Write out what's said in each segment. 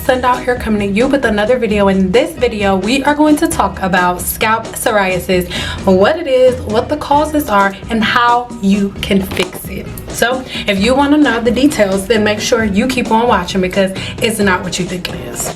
Cyn Doll here, coming to you with another video. In this video we are going to talk about scalp psoriasis, what it is, what the causes are, and how you can fix it. So if you want to know the details, then make sure you keep on watching because it's not what you think it is.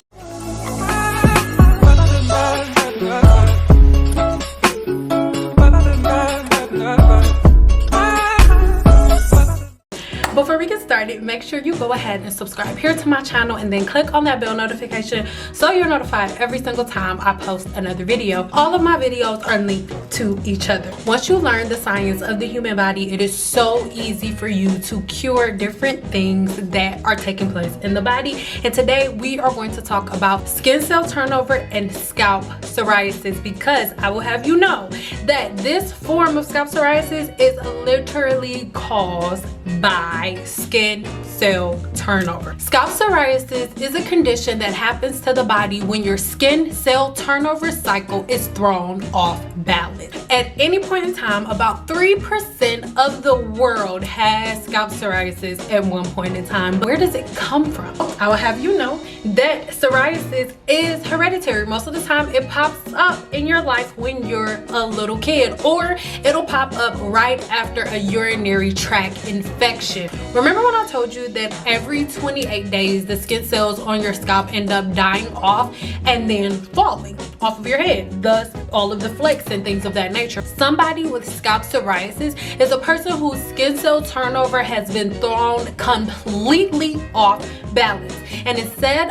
Before we get started, make sure you go ahead and subscribe here to my channel and then click on that bell notification so you're notified every single time I post another video. All of my videos are linked to each other. Once you learn the science of the human body, it is so easy for you to cure different things that are taking place in the body. And today we are going to talk about skin cell turnover and scalp psoriasis, because I will have you know that this form of scalp psoriasis is literally caused by skin cell turnover. Scalp psoriasis is a condition that happens to the body when your skin cell turnover cycle is thrown off balance. At any point in time, about 3% of the world has scalp psoriasis at one point in time. Where does it come from? I will have you know that psoriasis is hereditary. Most of the time it pops up in your life when you're a little kid, or it'll pop up right after a urinary tract infection. Remember when I told you that every 28 days the skin cells on your scalp end up dying off and then falling off of your head, thus all of the flakes and things of that nature? Somebody with scalp psoriasis is a person whose skin cell turnover has been thrown completely off balance, and instead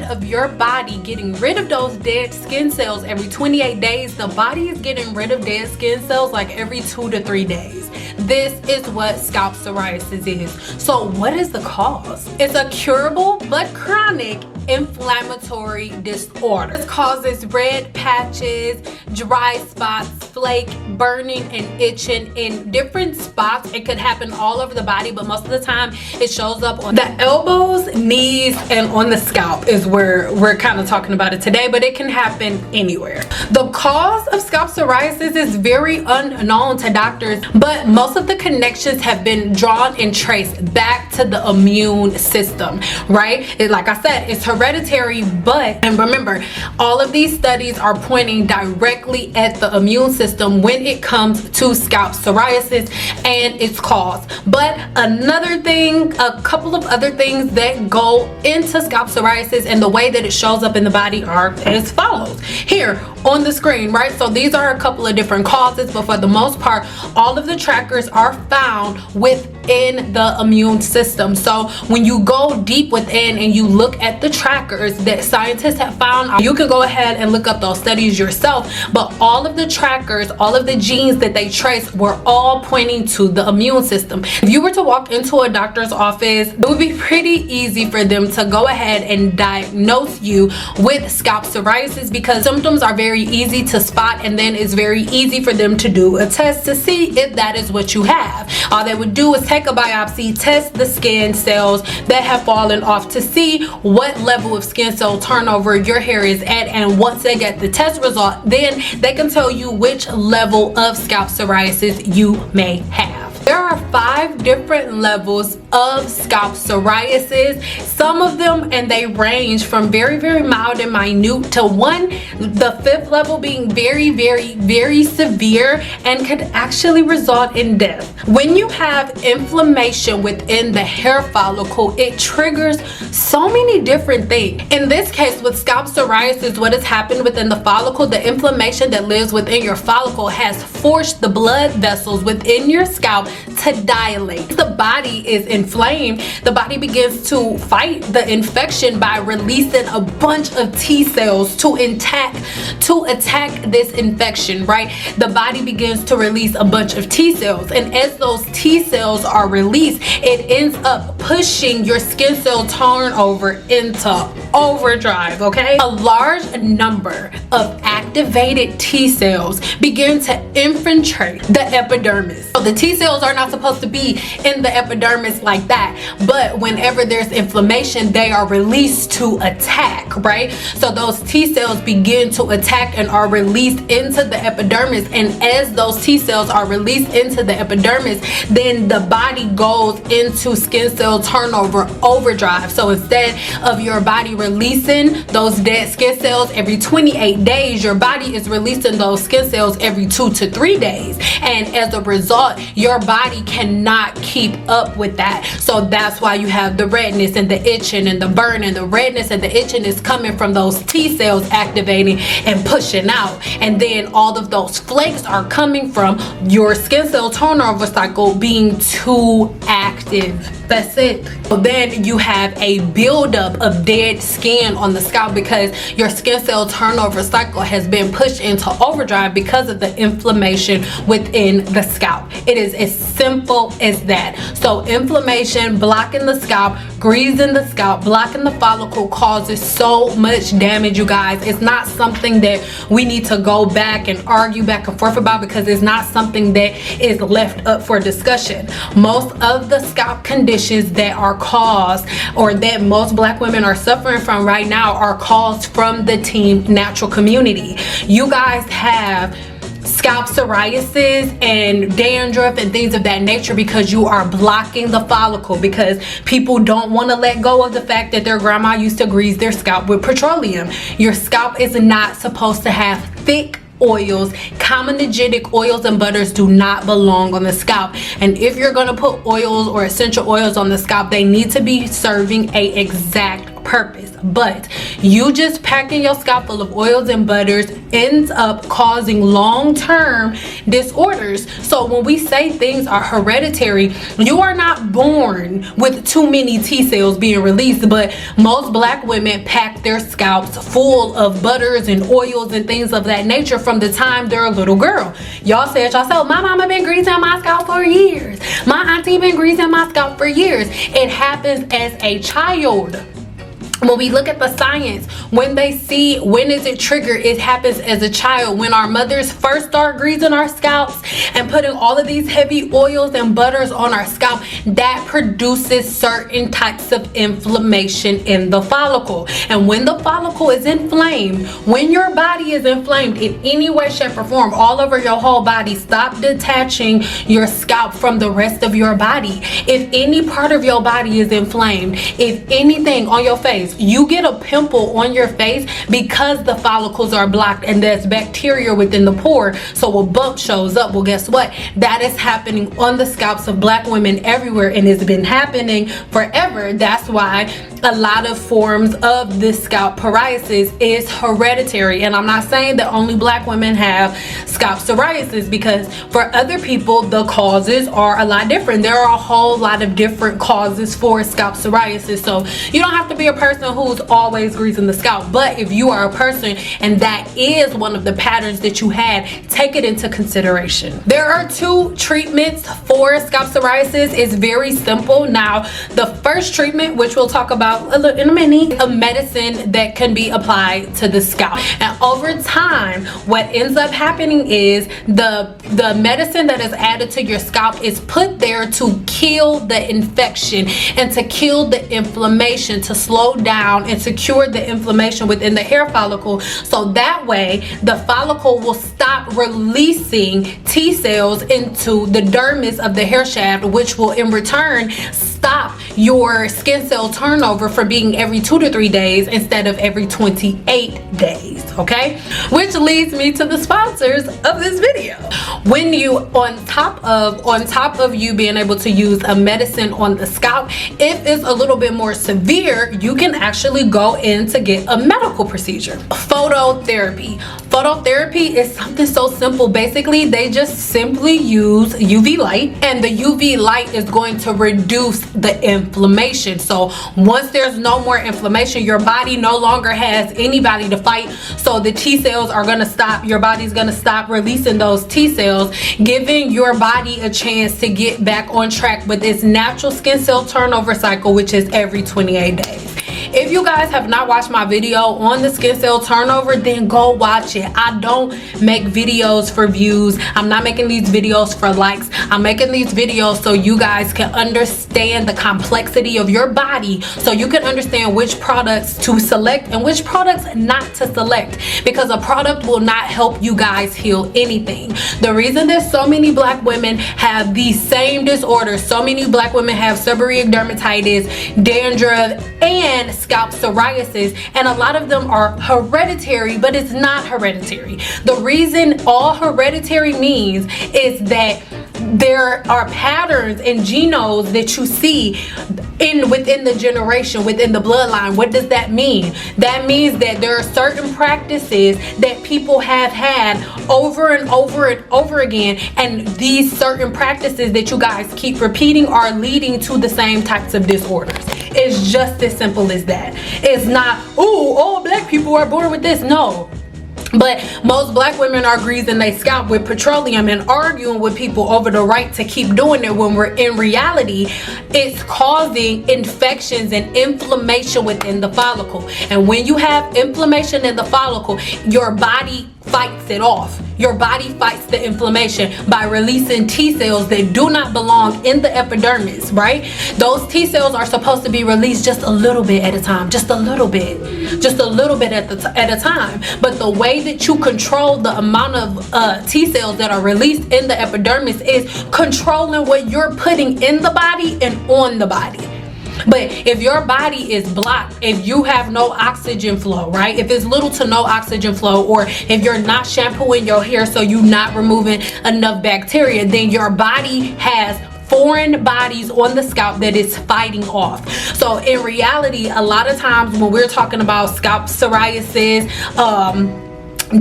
of your body getting rid of those dead skin cells every 28 days, the body is getting rid of dead skin cells like every 2 to 3 days. This is what scalp psoriasis is. So what is the cause? It's a curable but chronic inflammatory disorder. This causes red patches, dry spots, flake, burning, and itching in different spots. It could happen all over the body, but most of the time it shows up on the elbows, knees, and on the scalp is where we're kind of talking about it today, but it can happen anywhere. The cause of scalp psoriasis is very unknown to doctors, but most of the connections have been drawn and traced back to the immune system, right? Like I said, it's hereditary, and remember, all of these studies are pointing directly at the immune system when it comes to scalp psoriasis and its cause. But another thing, a couple of other things that go into scalp psoriasis and the way that it shows up in the body are as follows here on the screen, right? So these are a couple of different causes, but for the most part, all of the trackers are found within the immune system. So when you go deep within and you look at the trackers that scientists have found, you can go ahead and look up those studies yourself, but all of the trackers, all of the genes that they trace were all pointing to the immune system. If you were to walk into a doctor's office, it would be pretty easy for them to go ahead and diagnose you with scalp psoriasis, because symptoms are very easy to spot, and then it's very easy for them to do a test to see if that is what you have. All they would do is take a biopsy, test the skin cells that have fallen off to see what level of skin cell turnover your hair is at, and once they get the test result, then they can tell you which level of scalp psoriasis you may have. There are 5 different levels of scalp psoriasis. Some of them, and they range from very, very mild and minute to the 5th level being very, very, very severe and could actually result in death. When you have inflammation within the hair follicle, it triggers so many different things. In this case, with scalp psoriasis, what has happened within the follicle, the inflammation that lives within your follicle has forced the blood vessels within your scalp to dilate. The body is inflamed. The body begins to fight the infection by releasing a bunch of T cells to attack this infection, right? The body begins to release a bunch of T cells, and as those T cells are released, it ends up pushing your skin cell turnover into overdrive, okay? A large number of activated T cells begin to infiltrate the epidermis. So the T cells cells are not supposed to be in the epidermis like that, but whenever there's inflammation, they are released to attack, right? So those T cells begin to attack and are released into the epidermis, and as those T cells are released into the epidermis, then the body goes into skin cell turnover overdrive. So instead of your body releasing those dead skin cells every 28 days, your body is releasing those skin cells every 2 to 3 days, and as a result, your body cannot keep up with that. So that's why you have the redness and the itching and the burn, and the redness and the itching is coming from those T cells activating and pushing out, and then all of those flakes are coming from your skin cell turnover cycle being too active. That's it. So then you have a buildup of dead skin on the scalp because your skin cell turnover cycle has been pushed into overdrive because of the inflammation within the scalp. It is as simple as that. So inflammation blocking the scalp, greasing the scalp, blocking the follicle causes so much damage, you guys. It's not something that we need to go back and argue back and forth about, because it's not something that is left up for discussion. Most of the scalp conditions that are caused, or that most black women are suffering from right now, are caused from the team natural community. You guys have scalp psoriasis and dandruff and things of that nature because you are blocking the follicle, because people don't want to let go of the fact that their grandma used to grease their scalp with petroleum. Your scalp is not supposed to have thick oils. Comedogenic oils and butters do not belong on the scalp, and if you're going to put oils or essential oils on the scalp, they need to be serving a exact purpose. But you just packing your scalp full of oils and butters ends up causing long-term disorders. So when we say things are hereditary, you are not born with too many T cells being released, but most black women pack their scalps full of butters and oils and things of that nature from the time they're a little girl. Y'all said yourself, my mama been greasing my scalp for years, my auntie been greasing my scalp for years. It happens as a child. When we look at the science, when they see when is it triggered, it happens as a child. When our mothers first start greasing our scalps and putting all of these heavy oils and butters on our scalp, that produces certain types of inflammation in the follicle. And when the follicle is inflamed, when your body is inflamed in any way, shape, or form, all over your whole body, stop detaching your scalp from the rest of your body. If any part of your body is inflamed, if anything on your face, you get a pimple on your face because the follicles are blocked and there's bacteria within the pore, so a bump shows up. Well, guess what? That is happening on the scalps of black women everywhere, and it's been happening forever. That's why a lot of forms of this scalp psoriasis is hereditary. And I'm not saying that only black women have scalp psoriasis, because for other people the causes are a lot different. There are a whole lot of different causes for scalp psoriasis, so you don't have to be a person who's always greasing the scalp. But if you are a person and that is one of the patterns that you had, take it into consideration. There are 2 treatments for scalp psoriasis. It's very simple. Now, the first treatment, which we'll talk about in a minute, a medicine that can be applied to the scalp. And over time, what ends up happening is the medicine that is added to your scalp is put there to kill the infection and to kill the inflammation, to slow down and to cure the inflammation within the hair follicle, so that way the follicle will stop releasing T cells into the dermis of the hair shaft, which will in return stop your skin cell turnover from being every 2 to 3 days instead of every 28 days. Okay, which leads me to the sponsors of this video. When you on top of you being able to use a medicine on the scalp, if it's a little bit more severe, you can actually go in to get a medical procedure. Phototherapy is something so simple. Basically, they just simply use UV light, and the UV light is going to reduce the inflammation. So once there's no more inflammation, your body no longer has anybody to fight, so the T cells are going to stop. Your body's going to stop releasing those T cells, giving your body a chance to get back on track with its natural skin cell turnover cycle, which is every 28 days. If you guys have not watched my video on the skin cell turnover, then go watch it. I don't make videos for views. I'm not making these videos for likes. I'm making these videos so you guys can understand the complexity of your body, so you can understand which products to select and which products not to select, because a product will not help you guys heal anything. The reason that so many black women have these same disorders, so many black women have seborrheic dermatitis, dandruff, and scalp psoriasis, and a lot of them are hereditary, but it's not hereditary. The reason all hereditary means is that there are patterns and genomes that you see within the generation, within the bloodline. What does that mean? That means that there are certain practices that people have had over and over and over again, and these certain practices that you guys keep repeating are leading to the same types of disorders. It's just as simple as that. It's not, oh, all black people are born with this. No. But most black women are greasing their scalp with petroleum and arguing with people over the right to keep doing it, when we're in reality, it's causing infections and inflammation within the follicle. And when you have inflammation in the follicle, your body fights it off. Your body fights the inflammation by releasing T cells that do not belong in the epidermis, right? Those T cells are supposed to be released just a little bit at a time, just a little bit at a time. But the way that you control the amount of T cells that are released in the epidermis is controlling what you're putting in the body and on the body. But if your body is blocked, if you have no oxygen flow, right? If it's little to no oxygen flow, or if you're not shampooing your hair so you're not removing enough bacteria, then your body has foreign bodies on the scalp that is fighting off. So in reality, a lot of times when we're talking about scalp psoriasis,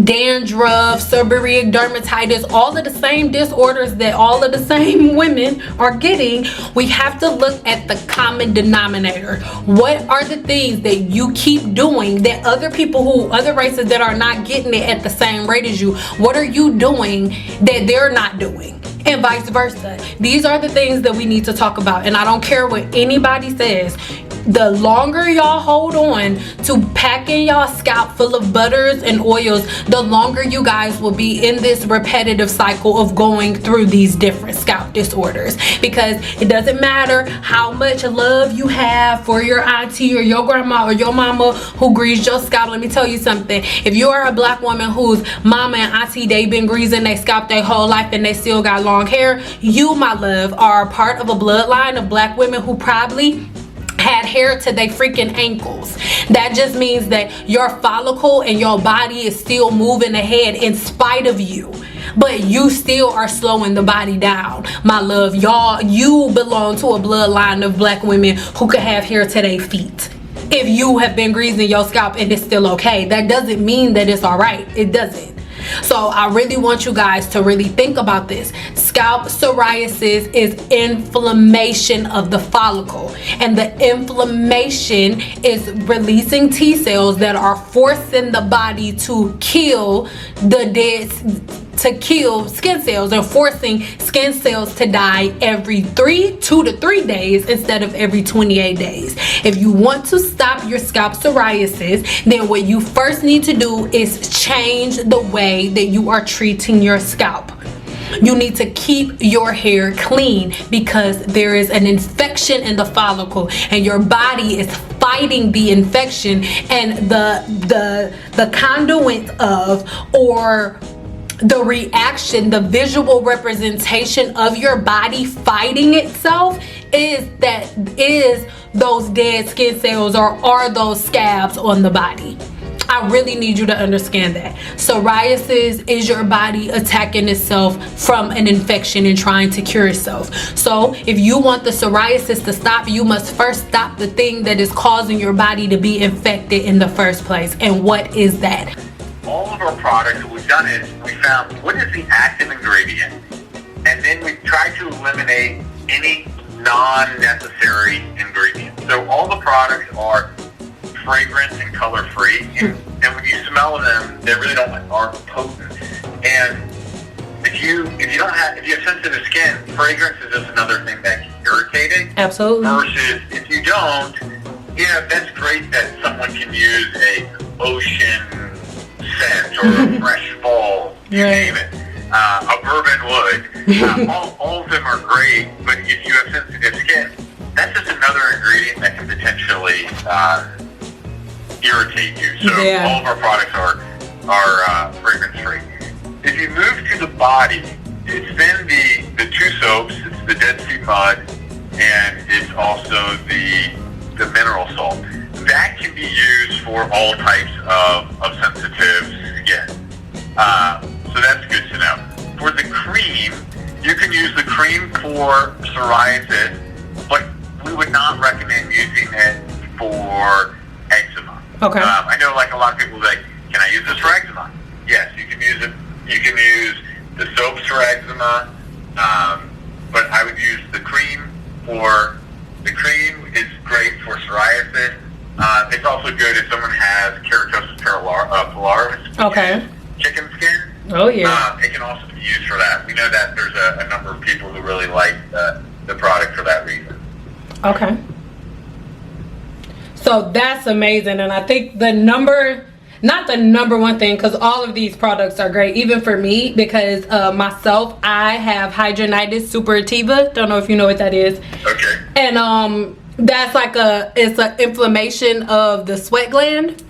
dandruff, seborrheic dermatitis, all of the same disorders that all of the same women are getting, we have to look at the common denominator. What are the things that you keep doing that other races that are not getting it at the same rate as you, what are you doing that they're not doing? And vice versa. These are the things that we need to talk about. And I don't care what anybody says. The longer y'all hold on to packing y'all scalp full of butters and oils, the longer you guys will be in this repetitive cycle of going through these different scalp disorders. Because it doesn't matter how much love you have for your auntie or your grandma or your mama who greased your scalp. Let me tell you something. If you are a black woman whose mama and auntie, they've been greasing their scalp their whole life and they still got long hair, you, my love, are part of a bloodline of black women who probably had hair to their freaking ankles. That just means that your follicle and your body is still moving ahead in spite of you, but you still are slowing the body down, my love. Y'all, you belong to a bloodline of black women who could have hair to their feet. If you have been greasing your scalp and it's still okay, that doesn't mean that it's all right. It doesn't. So I really want you guys to really think about this. Scalp psoriasis is inflammation of the follicle, and the inflammation is releasing T cells that are forcing the body to kill skin cells, and forcing skin cells to die every 2 to 3 days instead of every 28 days. If you want to stop your scalp psoriasis, then what you first need to do is change the way that you are treating your scalp. You need to keep your hair clean, because there is an infection in the follicle and your body is fighting the infection, and the conduit of, or the reaction, the visual representation of your body fighting itself is those dead skin cells, or are those scabs on the body. I really need you to understand that. Psoriasis is your body attacking itself from an infection and trying to cure itself. So if you want the psoriasis to stop, you must first stop the thing that is causing your body to be infected in the first place. And what is that? All of our products, what we've done is we found what is the active ingredient, and then we tried to eliminate any non-necessary ingredients. So all the products are fragrance and color free, and when you smell them, they really aren't potent. And if you have sensitive skin, fragrance is just another thing that can irritate it. Absolutely. Versus if you don't, Yeah, that's great that someone can use a ocean scent or a fresh fall, you name it, a bourbon wood. All of them are great, but if you have sensitive skin, that's just another ingredient that can potentially irritate you. So all of our products are fragrance free. If you move to the body, it's then the two soaps. It's the Dead Sea Mud, and it's also the mineral salt. That can be used for all types of sensitive skin. So that's good to know. For the cream, you can use the cream for psoriasis, but we would not recommend using it for eczema. Okay. I know like a lot of people are like, can I use this for eczema? Yes, you can use it. You can use the soaps for eczema, but I would use the cream for, the cream is great for psoriasis. It's also good if someone has keratosis pilaris, Okay. chicken skin. Oh yeah. It can also be used for that. We know that there's a number of people who really like the product for that reason. Okay. So that's amazing, and I think not the number one thing, because all of these products are great, even for me, because myself, I have hidradenitis suppurativa. Don't know if you know what that is. Okay. And that's like it's an inflammation of the sweat gland.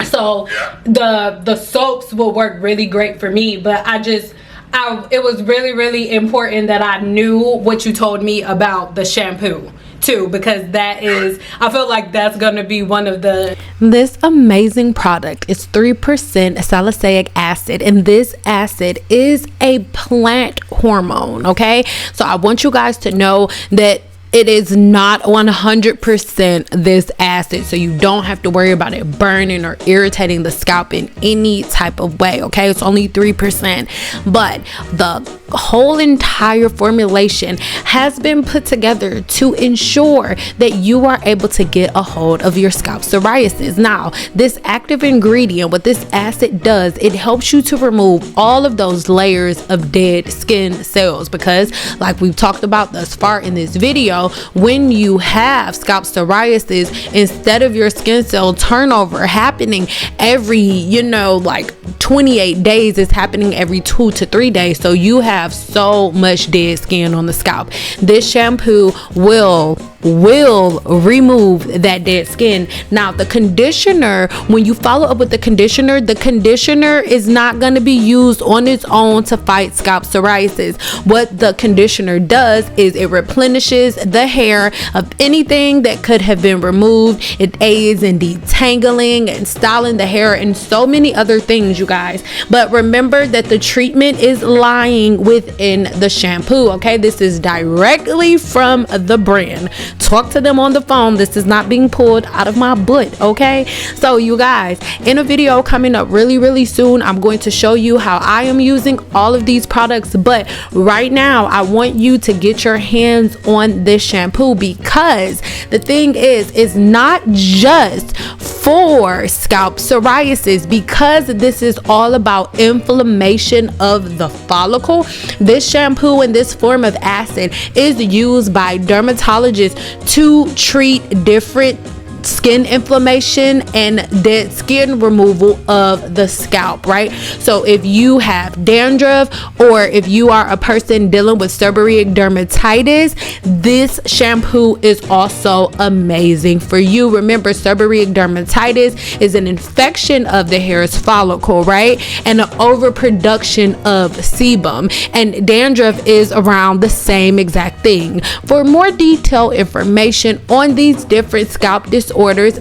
So the soaps will work really great for me, but it was really, really important that I knew what you told me about the shampoo too, because that is, I feel like that's gonna be one of the, this amazing product is 3% salicylic acid, and this acid is a plant hormone. Okay, so I want you guys to know that it is not 100% this acid, so you don't have to worry about it burning or irritating the scalp in any type of way. Okay, it's only 3%, but the whole entire formulation has been put together to ensure that you are able to get a hold of your scalp psoriasis. Now, this active ingredient, what this acid does, it helps you to remove all of those layers of dead skin cells, because like we've talked about thus far in this video, when you have scalp psoriasis, instead of your skin cell turnover happening every, like 28 days, it's happening every 2 to 3 days. So you have so much dead skin on the scalp. This shampoo will remove that dead skin. Now, the conditioner, when you follow up with the conditioner is not going to be used on its own to fight scalp psoriasis. What the conditioner does is it replenishes the hair of anything that could have been removed. It aids in detangling and styling the hair and so many other things, you guys. But remember that the treatment is lying within the shampoo. Okay, this is directly from the brand. Talk to them on the phone. This is not being pulled out of my butt. Okay, so you guys, in a video coming up really, really soon, I'm going to show you how I am using all of these products. But right now, I want you to get your hands on this shampoo, because the thing is, it's not just for scalp psoriasis, because this is all about inflammation of the follicle. This shampoo and this form of acid is used by dermatologists to treat different skin inflammation and dead skin removal of the scalp, right? So if you have dandruff, or if you are a person dealing with seborrheic dermatitis, this shampoo is also amazing for you. Remember, seborrheic dermatitis is an infection of the hair's follicle, right? And an overproduction of sebum, and dandruff is around the same exact thing. For more detailed information on these different scalp disorders,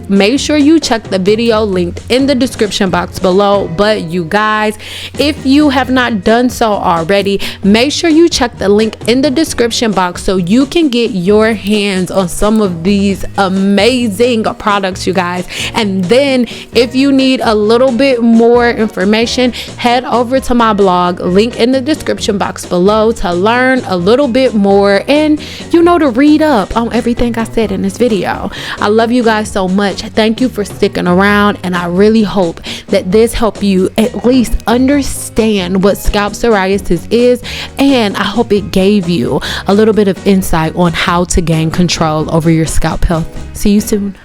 make sure you check the video linked in the description box below. But you guys, if you have not done so already, make sure you check the link in the description box so you can get your hands on some of these amazing products, you guys. And then if you need a little bit more information, head over to my blog, link in the description box below, to learn a little bit more and to read up on everything I said in this video. I love you guys so much. Thank you for sticking around, and I really hope that this helped you at least understand what scalp psoriasis is, and I hope it gave you a little bit of insight on how to gain control over your scalp health. See you soon.